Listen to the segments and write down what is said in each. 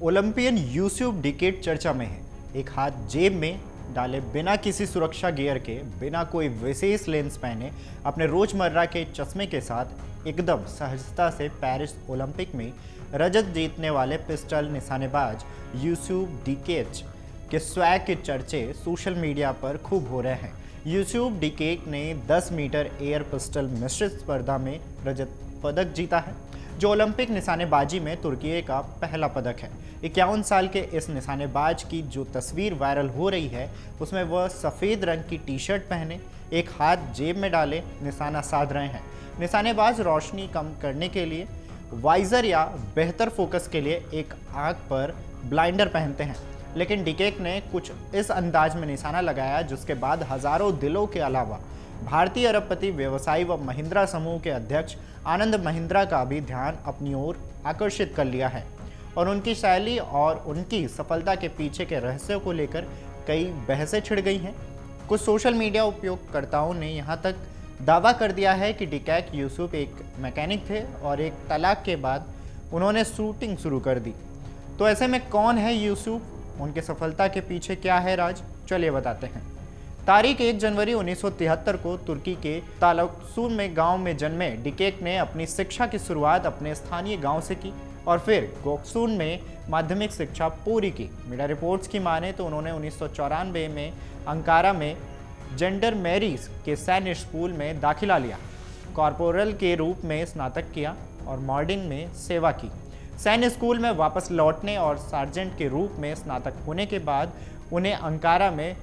Olympian Yusuf decade चर्चा में है। एक हाथ जेब में डाले बिना किसी सुरक्षा गियर के, बिना कोई विशेष लेंस पहने, अपने रोजमर्रा के चश्मे के साथ एकदम सहजता से पेरिस ओलंपिक में रजत जीतने वाले पिस्टल निशानेबाज यूसुफ डिकेट के स्वैग के चर्चे सोशल मीडिया पर खूब हो रहे हैं। यूसुफ डिकेट ने 10 मीटर एयर पिस्टल मिश्रित स्पर्धा में रजत पदक जीता है, जो ओलंपिक निशानेबाजी में तुर्की का पहला पदक है। 51 साल के इस निशानेबाज की जो तस्वीर वायरल हो रही है, उसमें वह सफ़ेद रंग की टी शर्ट पहने, एक हाथ जेब में डाले निशाना साध रहे हैं। निशानेबाज रोशनी कम करने के लिए वाइजर या बेहतर फोकस के लिए एक आंख पर ब्लाइंडर पहनते हैं, लेकिन डिकेट ने कुछ इस अंदाज में निशाना लगाया जिसके बाद हजारों दिलों के अलावा भारतीय अरबपति व्यवसायी व महिंद्रा समूह के अध्यक्ष आनंद महिंद्रा का भी ध्यान अपनी ओर आकर्षित कर लिया है और उनकी शैली और उनकी सफलता के पीछे के रहस्यों को लेकर कई बहसें छिड़ गई हैं। कुछ सोशल मीडिया उपयोगकर्ताओं ने यहाँ तक दावा कर दिया है कि डिकेट यूसुफ एक मैकेनिक थे और एक तलाक के बाद उन्होंने शूटिंग शुरू कर दी। तो ऐसे में कौन है यूसुफ, उनके सफलता के पीछे क्या है राज, चलिए बताते हैं। तारीख 1 जनवरी 1973 को तुर्की के तालुकसून में गांव में जन्मे डिकेट ने अपनी शिक्षा की शुरुआत अपने स्थानीय गांव से की और फिर गोक्सून में माध्यमिक शिक्षा पूरी की। मीडिया रिपोर्ट्स की माने तो उन्होंने 1994 में अंकारा में जेंडर मैरीज के सैन्य स्कूल में दाखिला लिया, कॉर्पोरल के रूप में स्नातक किया और मॉर्निंग में सेवा की। सैन्य स्कूल में वापस लौटने और सार्जेंट के रूप में स्नातक होने के बाद उन्हें अंकारा में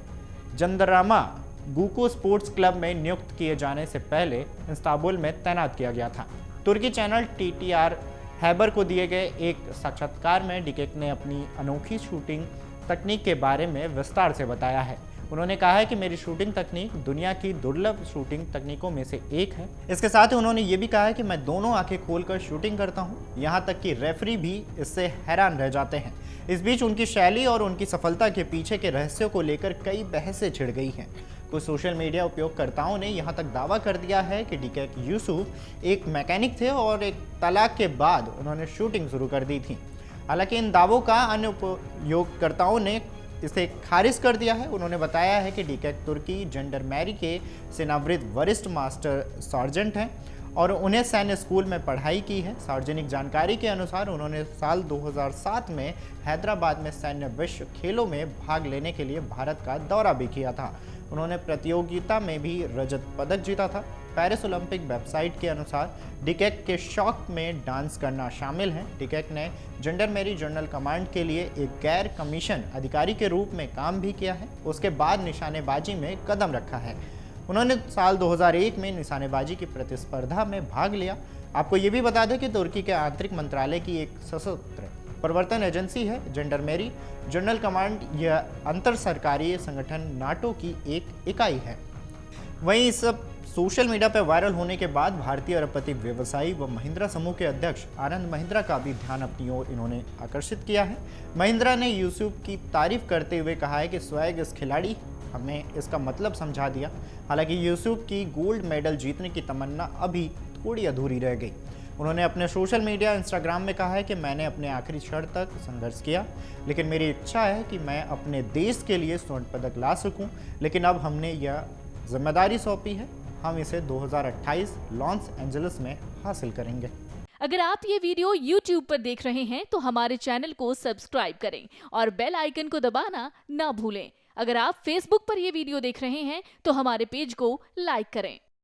जंदरामा गुको स्पोर्ट्स क्लब में नियुक्त किए जाने से पहले इस्तांबुल में तैनात किया गया था। तुर्की चैनल टीटीआर हैबर को दिए गए एक साक्षात्कार में डिकेट ने अपनी अनोखी शूटिंग तकनीक के बारे में विस्तार से बताया है। उन्होंने कहा है कि मेरी शूटिंग तकनीक दुनिया की दुर्लभ शूटिंग तकनीकों में से एक है। इसके साथ ही उन्होंने ये भी कहा है कि मैं दोनों आंखें खोलकर शूटिंग करता हूँ, यहाँ तक कि रेफरी भी इससे हैरान रह जाते हैं। इस बीच उनकी शैली और उनकी सफलता के पीछे के रहस्यों को लेकर कई बहसें छिड़ गई हैं। कुछ सोशल मीडिया उपयोगकर्ताओं ने यहाँ तक दावा कर दिया है कि डिकेट यूसुफ एक मैकेनिक थे और एक तलाक के बाद उन्होंने शूटिंग शुरू कर दी थी। हालांकि इन दावों का अन्य उपयोगकर्ताओं ने इसे खारिज कर दिया है। उन्होंने बताया है कि डिकेट तुर्की जेंडरमैरी के सेनावृत्त वरिष्ठ मास्टर सार्जेंट हैं और उन्हें सैन्य स्कूल में पढ़ाई की है। सार्वजनिक जानकारी के अनुसार उन्होंने साल 2007 में हैदराबाद में सैन्य विश्व खेलों में भाग लेने के लिए भारत का दौरा भी किया था। उन्होंने प्रतियोगिता में भी रजत पदक जीता था। पेरिस ओलंपिक वेबसाइट के अनुसार डिकेट के शौक में डांस करना शामिल है। डिकेट ने जेंडरमैरी जनरल कमांड के लिए एक गैर कमीशन अधिकारी के रूप में काम भी किया है। उसके बाद निशानेबाजी में कदम रखा है। उन्होंने साल 2001 में निशानेबाजी की प्रतिस्पर्धा में भाग लिया। आपको ये भी बता दें कि तुर्की के आंतरिक मंत्रालय की एक सशस्त्र प्रवर्तन एजेंसी है जेंडरमैरी जनरल कमांड। यह अंतर सरकारी संगठन नाटो की एक इकाई है। वहीं इस सब सोशल मीडिया पर वायरल होने के बाद भारतीय अरबपति व्यवसायी व महिंद्रा समूह के अध्यक्ष आनंद महिंद्रा का भी ध्यान अपनी ओर इन्होंने आकर्षित किया है। महिंद्रा ने यूसुफ की तारीफ करते हुए कहा है कि स्वैग इस खिलाड़ी हमें इसका मतलब समझा दिया। हालांकि यूसुफ की गोल्ड मेडल जीतने की तमन्ना अभी थोड़ी अधूरी रह गई। उन्होंने अपने सोशल मीडिया इंस्टाग्राम में कहा है कि मैंने अपने आखिरी क्षण तक संघर्ष किया, लेकिन मेरी इच्छा है कि मैं अपने देश के लिए स्वर्ण पदक ला सकूं। लेकिन अब हमने यह जिम्मेदारी सौंपी है, हम इसे 2028 लॉस एंजलिस में हासिल करेंगे। अगर आप ये वीडियो YouTube पर देख रहे हैं तो हमारे चैनल को सब्सक्राइब करें और बेल आइकन को दबाना ना भूलें। अगर आप Facebook पर ये वीडियो देख रहे हैं तो हमारे पेज को लाइक करें।